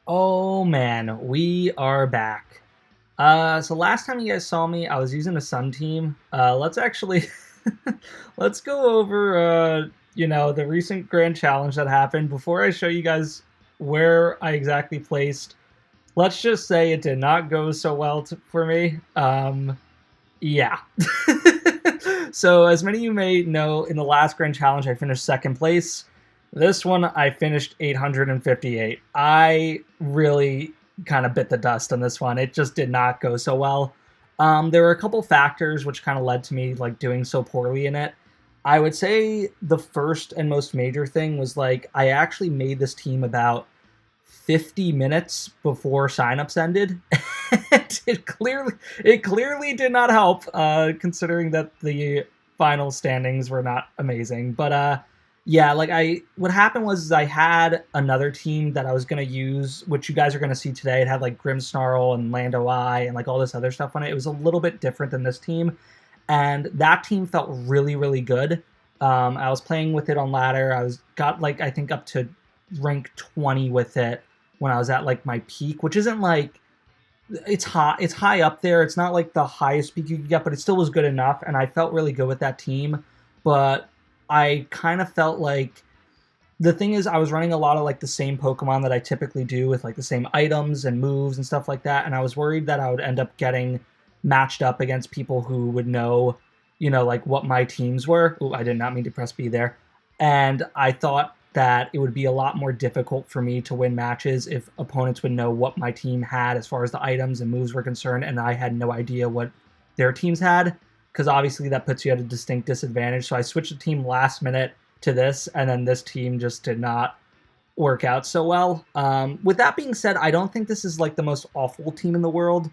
Oh man, we are back. So last time you guys saw me, I was using the Sun team. Let's actually let's go over the recent grand challenge that happened. Before I show you guys where I exactly placed, let's just say it did not go so well for me. Yeah. So as many of you may know, in the last grand challenge I finished second place. This one I finished 858. I really kind of bit the dust on this one. It just did not go so well. There were a couple factors which kind of led to me like doing so poorly in it. I would say the first and most major thing was like I actually made this team about 50 minutes before signups ended. it clearly did not help, considering that the final standings were not amazing. But yeah, what happened was I had another team that I was gonna use, which you guys are gonna see today. It had like Grimmsnarl and Lando Eye and like all this other stuff on it. It was a little bit different than this team, and that team felt really, really good. I was playing with it on ladder. Got like I think up to rank 20 with it when I was at like my peak, which isn't like it's high up there. It's not like the highest peak you could get, but it still was good enough, and I felt really good with that team. But I kind of felt like the thing is I was running a lot of like the same Pokemon that I typically do with like the same items and moves and stuff like that, and I was worried that I would end up getting matched up against people who would know, like what my teams were. Ooh, I did not mean to press B there. And I thought that it would be a lot more difficult for me to win matches if opponents would know what my team had as far as the items and moves were concerned, and I had no idea what their teams had, because obviously that puts you at a distinct disadvantage. So I switched the team last minute to this, and then this team just did not work out so well. With that being said, I don't think this is like the most awful team in the world.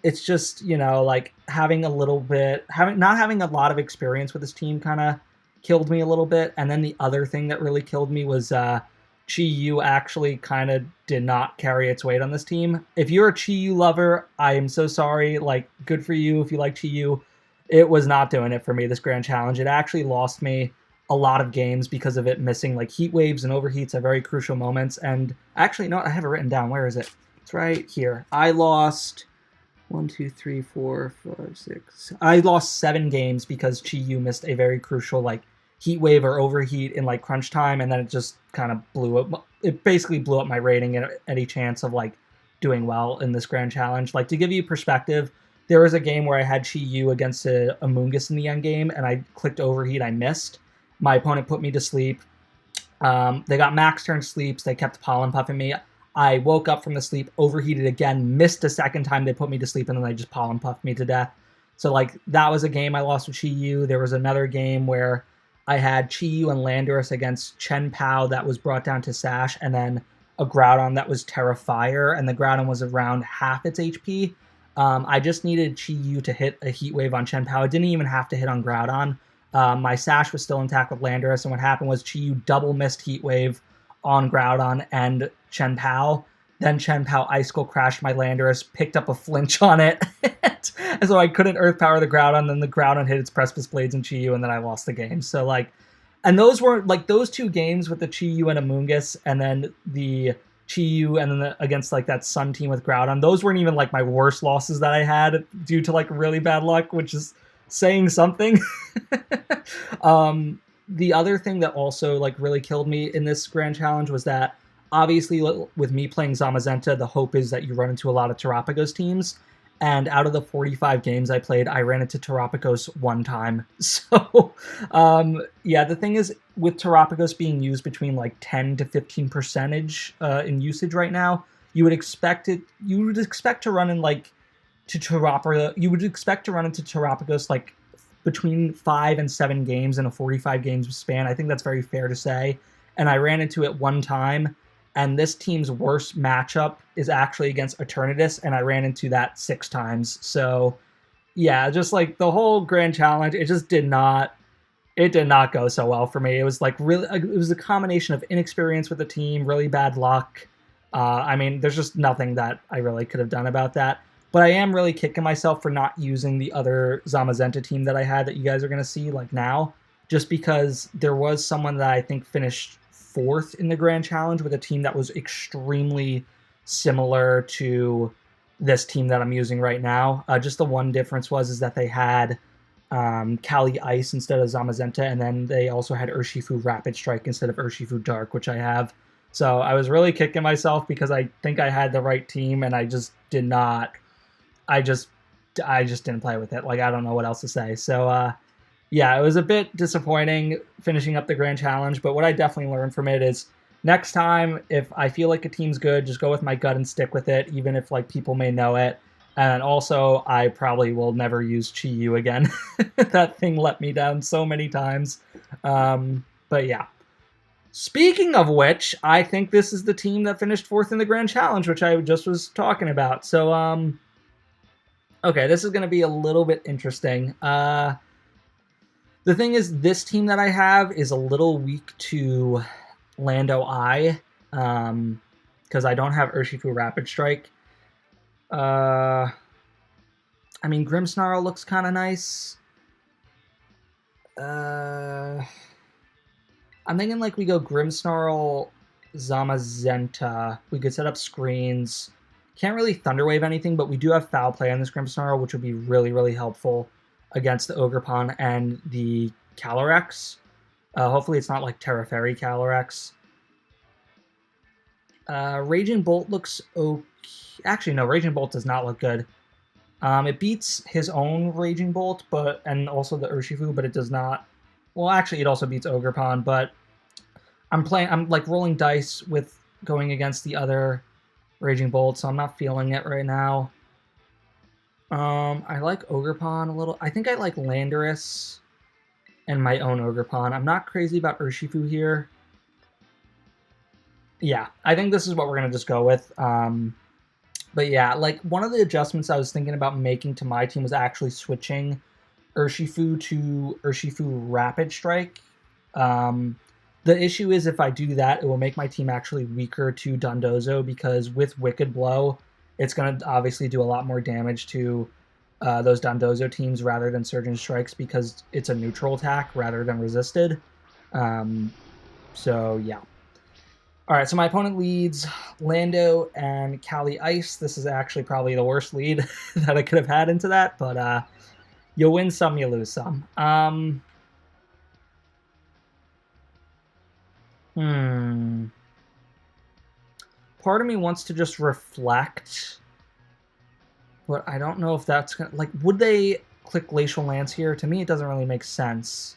It's just, like having a little bit, not having a lot of experience with this team kind of killed me a little bit. And then the other thing that really killed me was Chi-Yu actually kind of did not carry its weight on this team. If you're a Chi-Yu lover, I am so sorry. Like, good for you if you like Chi-Yu. It was not doing it for me, this grand challenge. It actually lost me a lot of games because of it missing like heat waves and overheats at very crucial moments. And actually, no, I have it written down. Where is it? It's right here. I lost 1, 2, 3, 4, 5, 6. I lost 7 games because Chi-Yu missed a very crucial like heat wave or overheat in like crunch time, and then it just kind of blew up. It basically blew up my rating and any chance of like doing well in this grand challenge. Like, to give you perspective, there was a game where I had Chi-Yu against a Amoonguss in the end game, and I clicked overheat. I missed. My opponent put me to sleep. They got max turn sleeps. They kept pollen puffing me. I woke up from the sleep, overheated again, missed a second time they put me to sleep, and then they just pollen puffed me to death. So, like, that was a game I lost with Chi-Yu. There was another game where I had Chi-Yu and Landorus against Chen Pao that was brought down to Sash, and then a Groudon that was Terra Fire, and the Groudon was around half its HP. I just needed Chi-Yu to hit a Heat Wave on Chen Pao. I didn't even have to hit on Groudon. My Sash was still intact with Landorus, and what happened was Chi-Yu double missed Heat Wave on Groudon and Chen Pao. Then Chen Pao Ice Skull crashed my Landorus, picked up a flinch on it, and so I couldn't Earth Power the Groudon. Then the Groudon hit its Precipice Blades and Chi-Yu, and then I lost the game. So like, and those were like those 2 games with the Chi-Yu and Amoonguss, and then the Chi-Yu and then against like that Sun team with Groudon. Those weren't even like my worst losses that I had due to like really bad luck, which is saying something. The other thing that also like really killed me in this grand challenge was that obviously with me playing Zamazenta, the hope is that you run into a lot of Terapagos teams. And out of the 45 games I played, I ran into Terapagos 1 time. So, yeah, the thing is, with Terapagos being used between like 10 to 15% in usage right now, you would expect to run in like you would expect to run into Terapagos like between 5 and 7 games in a 45 games span. I think that's very fair to say. And I ran into it 1 time, and this team's worst matchup is actually against Eternatus, and I ran into that 6 times. So yeah, just like the whole grand challenge, it did not go so well for me. It was like it was a combination of inexperience with the team, really bad luck. I mean, there's just nothing that I really could have done about that. But I am really kicking myself for not using the other Zamazenta team that I had that you guys are going to see like now, just because there was someone that I think finished 4th in the Grand Challenge with a team that was extremely similar to this team that I'm using right now. Just the one difference is that they had Kali Ice instead of Zamazenta, and then they also had Urshifu Rapid Strike instead of Urshifu Dark, which I have. So I was really kicking myself because I think I had the right team, and I just did not. I just didn't play with it. Like, I don't know what else to say. So, yeah, it was a bit disappointing finishing up the Grand Challenge, but what I definitely learned from it is next time, if I feel like a team's good, just go with my gut and stick with it, even if, like, people may know it. And also, I probably will never use Chi-Yu again. That thing let me down so many times. But yeah. Speaking of which, I think this is the team that finished 4th in the Grand Challenge, which I just was talking about. So, okay, this is going to be a little bit interesting. The thing is, this team that I have is a little weak to Lando I, because I don't have Urshifu Rapid Strike. I mean, Grimmsnarl looks kind of nice. I'm thinking like we go Grimmsnarl, Zamazenta. We could set up screens. Can't really Thunderwave anything, but we do have Foul Play on this Grimmsnarl, which would be really, really helpful against the Ogerpon and the Calyrex. Hopefully it's not like Terra Fairy Calyrex. Raging Bolt looks okay. Actually, no, Raging Bolt does not look good. It beats his own Raging Bolt, and also the Urshifu, but it does not. Well, actually, it also beats Ogerpon, but I'm like rolling dice with going against the other Raging Bolt, so I'm not feeling it right now. I like Ogerpon a little. I think I like Landorus and my own Ogerpon. I'm not crazy about Urshifu here. Yeah, I think this is what we're going to just go with. But yeah, like one of the adjustments I was thinking about making to my team was actually switching Urshifu to Urshifu Rapid Strike. The issue is if I do that, it will make my team actually weaker to Dondozo, because with Wicked Blow, it's going to obviously do a lot more damage to those Dondozo teams rather than Surgeon Strikes, because it's a neutral attack rather than resisted. So yeah. All right, so my opponent leads Lando and Kali Ice. This is actually probably the worst lead that I could have had into that, but you win some, you lose some. Part of me wants to just reflect, but I don't know if that's gonna, like, would they click Glacial Lance here? To me, it doesn't really make sense.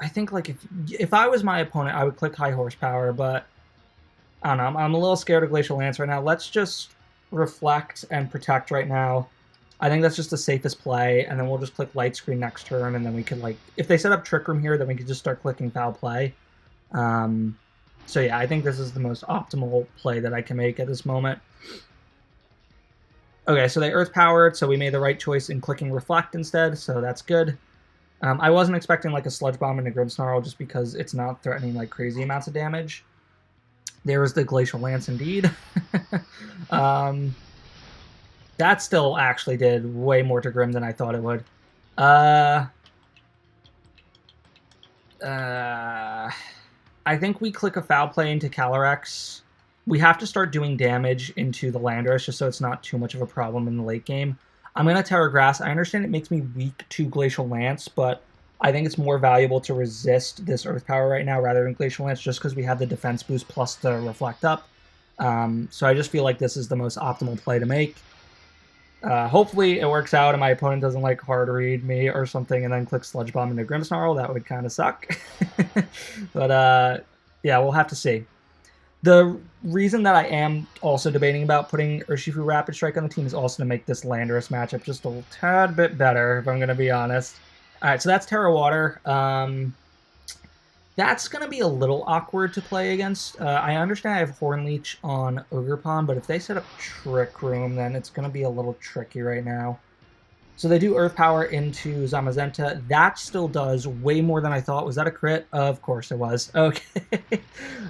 I think, like, if I was my opponent, I would click High Horsepower, but I don't know. I'm a little scared of Glacial Lance right now. Let's just reflect and protect right now. I think that's just the safest play, and then we'll just click Light Screen next turn, and then we could, like, if they set up Trick Room here, then we could just start clicking Foul Play. So yeah, I think this is the most optimal play that I can make at this moment. Okay, so they Earth Powered, so we made the right choice in clicking Reflect instead, so that's good. I wasn't expecting like a Sludge Bomb into Grimmsnarl just because it's not threatening like crazy amounts of damage. There was the Glacial Lance indeed. That still actually did way more to Grimm than I thought it would. I think we click a Foul Play into Calyrex. We have to start doing damage into the Landorus just so it's not too much of a problem in the late game. I'm going to Terra Grass. I understand it makes me weak to Glacial Lance, but I think it's more valuable to resist this Earth Power right now rather than Glacial Lance just because we have the defense boost plus the Reflect Up. So I just feel like this is the most optimal play to make. Hopefully it works out and my opponent doesn't like hard read me or something and then click Sludge Bomb into Grimmsnarl. That would kind of suck. But yeah, we'll have to see. The reason that I am also debating about putting Urshifu Rapid Strike on the team is also to make this Landorus matchup just a tad bit better, if I'm going to be honest. All right, so that's Terra Water. That's going to be a little awkward to play against. I understand I have Horn Leech on Ogerpon, but if they set up Trick Room, then it's going to be a little tricky right now. So they do Earth Power into Zamazenta. That still does way more than I thought. Was that a crit? Of course it was. Okay.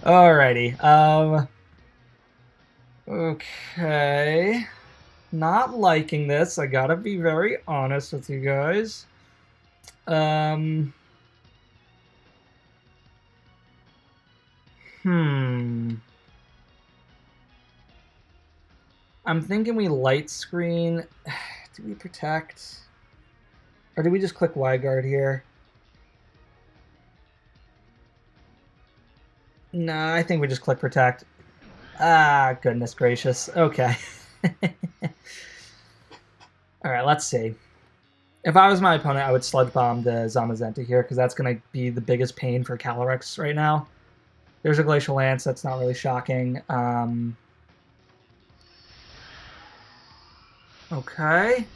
Alrighty. Okay. not liking this. I gotta be very honest with you guys. I'm thinking we light screen. Do we protect? Or do we just click Y guard here? No, I think we just click protect. Ah, goodness gracious. Okay. Alright, let's see. If I was my opponent, I would sludge bomb the Zamazenta here, because that's going to be the biggest pain for Calyrex right now. There's a Glacial Lance, that's not really shocking. Okay.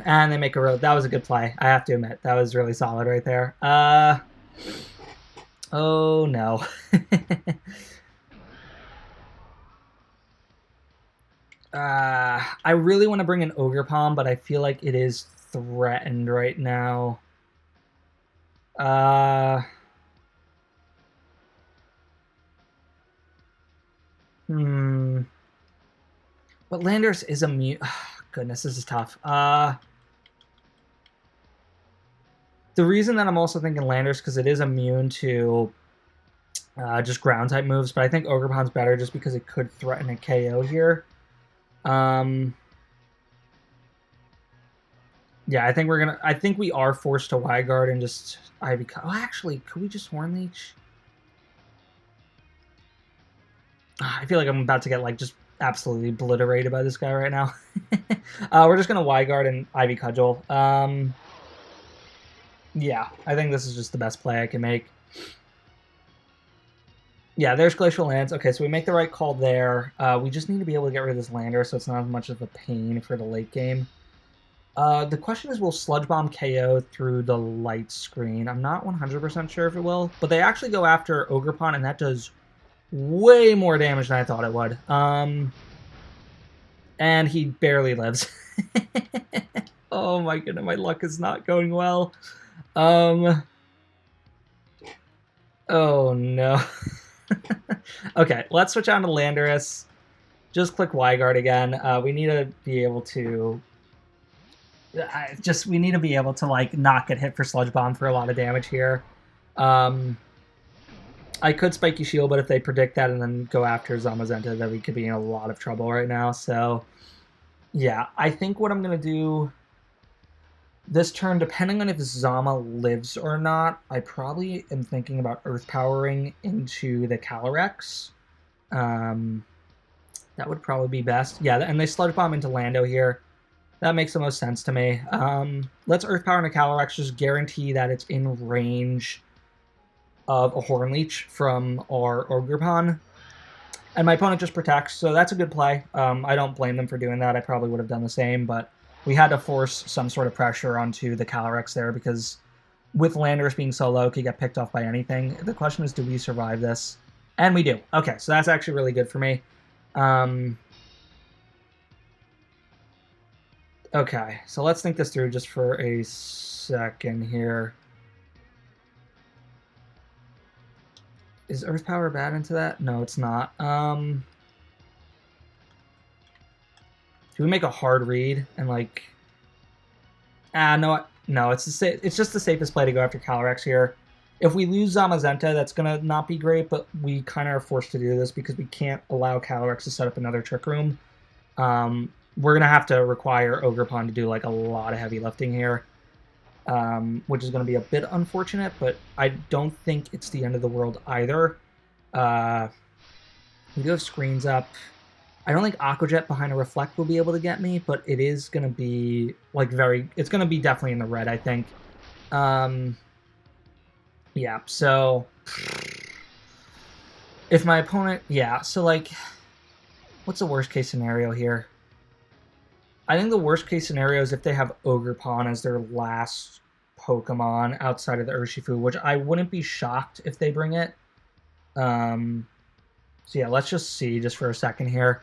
And they make a road. That was a good play, I have to admit. That was really solid right there. Oh no. I really want to bring an Ogre Palm, but I feel like it is threatened right now. But Landorus is immune. Oh, goodness, this is tough. The reason that I'm also thinking Landorus because it is immune to just ground type moves, but I think Ogre Palm's better just because it could threaten a KO here. Yeah, I think we are forced to Y guard and just Ivy. Oh, actually, could we just Horn Leech? I feel like I'm about to get like just absolutely obliterated by this guy right now. We're just gonna Y guard and Ivy Cudgel. Yeah, I think this is just the best play I can make. Yeah, there's Glacial Lance. Okay, so we make the right call there. We just need to be able to get rid of this Lander, so it's not as much of a pain for the late game. The question is, will Sludge Bomb KO through the light screen? I'm not 100% sure if it will, but they actually go after Ogerpon, and that does way more damage than I thought it would. And he barely lives. Oh my goodness, my luck is not going well. Oh no. Okay, let's switch on to Landorus. Just click Y guard again. We need to be able to we need to be able to like not get hit for Sludge Bomb for a lot of damage here. I could Spiky Shield, but if they predict that and then go after Zamazenta, then we could be in a lot of trouble right now. So yeah, I think what I'm gonna do this turn, depending on if Zama lives or not, I probably am thinking about Earth Powering into the Calyrex. That would probably be best. Yeah, and they Sludge Bomb into Lando here. That makes the most sense to me. Let's Earth Power into Calyrex, just guarantee that it's in range of a Horn Leech from our Ogerpon. And my opponent just protects, so that's a good play. I don't blame them for doing that. I probably would have done the same, but we had to force some sort of pressure onto the Calyrex there because with Landorus being so low, it could get picked off by anything. The question is, do we survive this? And we do. Okay, so that's actually really good for me. Okay, so let's think this through just for a second here. Is Earth Power bad into that? No, it's not. Do we make a hard read and like... no, it's just the safest play to go after Calyrex here. If we lose Zamazenta, that's going to not be great, but we kind of are forced to do this because we can't allow Calyrex to set up another Trick Room. We're going to have to require Ogerpon to do like a lot of heavy lifting here, which is going to be a bit unfortunate, but I don't think it's the end of the world either. We do have screens up. I don't think Aqua Jet behind a Reflect will be able to get me, but it is going to be like it's going to be definitely in the red, I think. Yeah, so if my opponent, yeah, so like, what's the worst case scenario here? I think the worst case scenario is if they have Ogerpon as their last Pokemon outside of the Urshifu, which I wouldn't be shocked if they bring it. So yeah, let's just see just for a second here.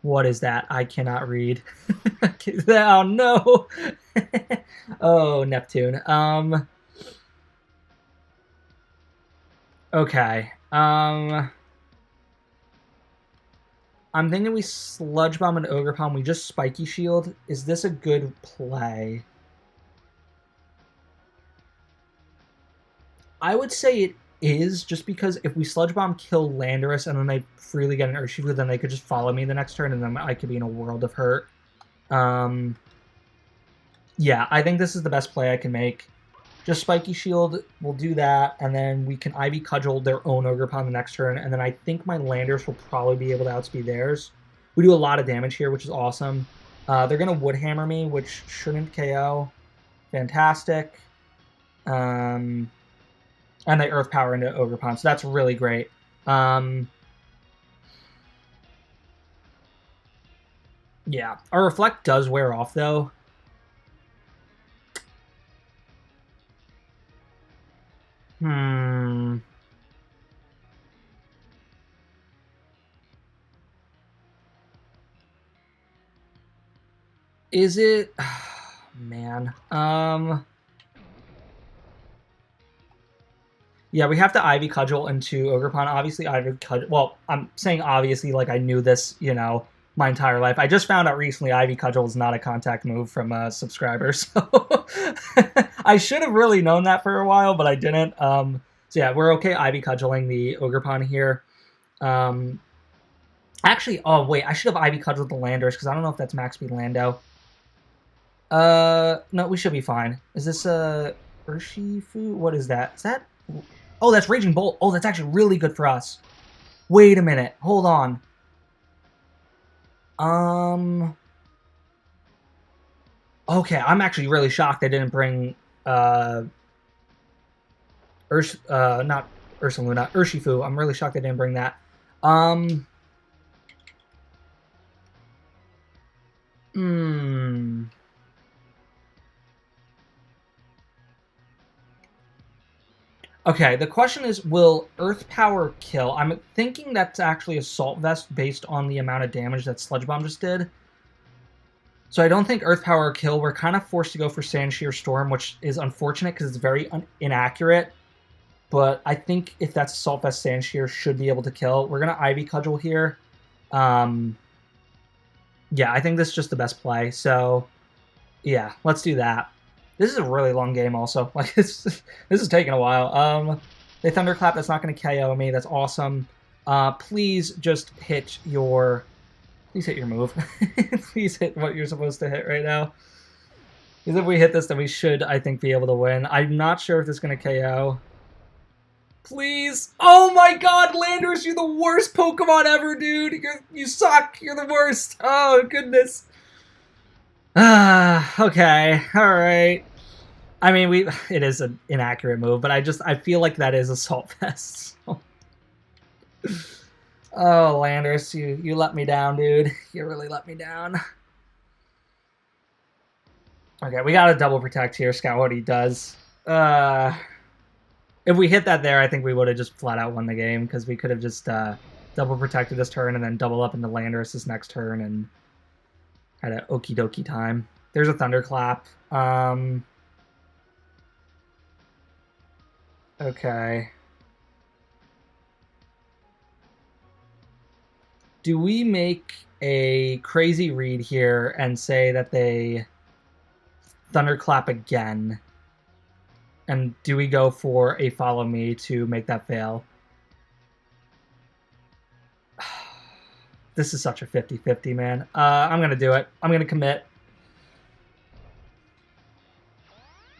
What is that? I cannot read. Oh no! Oh, Neptune. Okay. I'm thinking we Sludge Bomb and Ogre Palm. We just Spiky Shield. Is this a good play? I would say it is, just because if we Sludge Bomb, kill Landorus, and then they freely get an Urshifu, then they could just follow me the next turn, and then I could be in a world of hurt. Yeah, I think this is the best play I can make. Just Spiky Shield, we'll do that, and then we can Ivy Cudgel their own Ogre Palm the next turn, and then I think my Landorus will probably be able to outspeed theirs. We do a lot of damage here, which is awesome. They're going to Wood Hammer me, which shouldn't KO. Fantastic. And they Earth Power into Ogre Palm, so that's really great. Yeah, our Reflect does wear off, though. Is it... man. Yeah, we have to Ivy Cudgel into Ogre Palm. Obviously, Ivy Cudgel... Well, I'm saying obviously like I knew this, you know, my entire life. I just found out recently Ivy Cudgel is not a contact move from subscribers. So I should have really known that for a while, but I didn't. So yeah, we're okay Ivy Cudgeling the Ogre Palm here. Actually, oh wait, I should have Ivy Cudgeled the Landorus, because I don't know if that's max speed Lando. No, we should be fine. Is this a Urshifu? What is that? Is that... Oh, that's Raging Bolt. Oh, that's actually really good for us. Wait a minute. Hold on. Okay, I'm actually really shocked they didn't bring not Ursaluna, Urshifu. I'm really shocked they didn't bring that. Okay, the question is, will Earth Power kill? I'm thinking that's actually Assault Vest based on the amount of damage that Sludge Bomb just did. So I don't think Earth Power kill. We're kind of forced to go for Sandshear Storm, which is unfortunate because it's very inaccurate. But I think if that's Assault Vest, Sandshear should be able to kill. We're going to Ivy Cudgel here. Yeah, I think this is just the best play. So, yeah, let's do that. This is a really long game also. Like, this is taking a while. They Thunderclap, that's not going to KO me. That's awesome. Please just hit your... Please hit your move. Please hit what you're supposed to hit right now. Because if we hit this, then we should, I think, be able to win. I'm not sure if this is going to KO. Please! Oh my god, Landorus, you're the worst Pokemon ever, dude! You suck! You're the worst! Oh, goodness. Okay, alright. I mean, it is an inaccurate move, but I feel like that is Assault Vest. So. Oh, Landorus, you let me down, dude. You really let me down. Okay, we got a double protect here, scout what he does. If we hit that there, I think we would have just flat out won the game, because we could have just double protected this turn and then double up into Landorus this next turn and had an okie dokie time. There's a Thunderclap. Okay. Do we make a crazy read here and say that they Thunderclap again? And do we go for a Follow Me to make that fail? This is such a 50-50, man. I'm going to do it. I'm going to commit.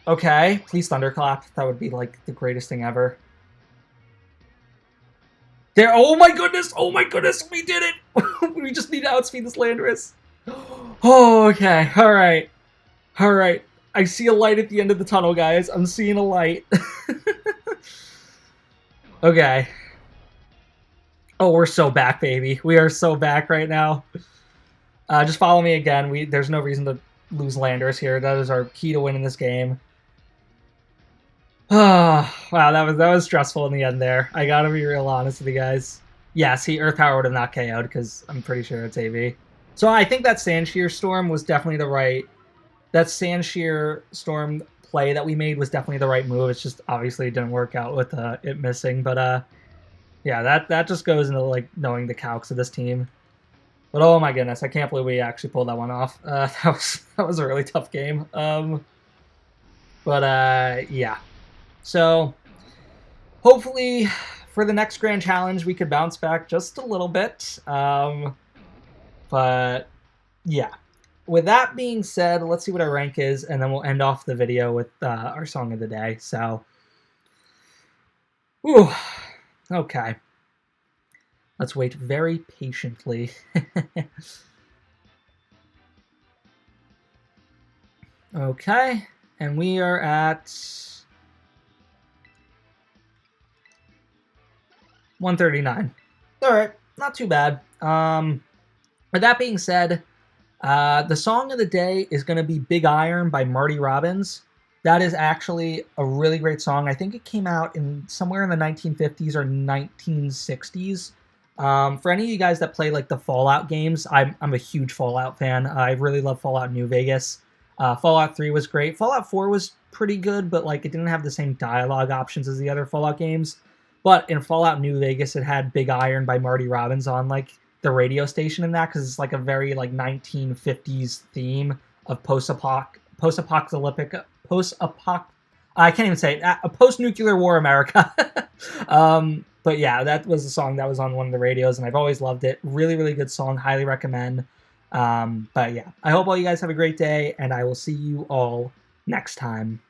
Okay, please Thunderclap. That would be, like, the greatest thing ever. There. Oh my goodness! Oh my goodness! We did it! We just need to outspeed this Landorus. Oh, okay. Alright. Alright. I see a light at the end of the tunnel, guys. I'm seeing a light. Okay. Oh, we're so back, baby. We are so back right now. Just follow me again. There's no reason to lose Landorus here. That is our key to winning this game. Oh, wow, that was stressful in the end there. I gotta be real honest with you guys. Yes, Earth Power would have not KO'd because I'm pretty sure it's AV. So I think that Sandshear Storm was definitely the right... That Sandshear Storm play that we made was definitely the right move. It's just obviously it didn't work out with it missing. But yeah, that just goes into like knowing the calcs of this team. But oh my goodness, I can't believe we actually pulled that one off. That was a really tough game. Yeah. So hopefully for the next grand challenge we could bounce back just a little bit. But yeah. With that being said, let's see what our rank is, and then we'll end off the video with our song of the day. So, whew, okay. Let's wait very patiently. Okay, and we are at 139. All right, not too bad. With that being said, the song of the day is going to be Big Iron by Marty Robbins. That is actually a really great song. I think it came out in somewhere in the 1950s or 1960s. For any of you guys that play like the Fallout games, I'm a huge Fallout fan. I really love Fallout New Vegas. Fallout 3 was great. Fallout 4 was pretty good, but like it didn't have the same dialogue options as the other Fallout games. But in Fallout New Vegas, it had Big Iron by Marty Robbins on like the radio station in that, because it's like a very like 1950s theme of post-apocalyptic, I can't even say it, a post-nuclear war America. But yeah, that was a song that was on one of the radios, and I've always loved it. Really, really good song. Highly recommend. But yeah, I hope all you guys have a great day, and I will see you all next time.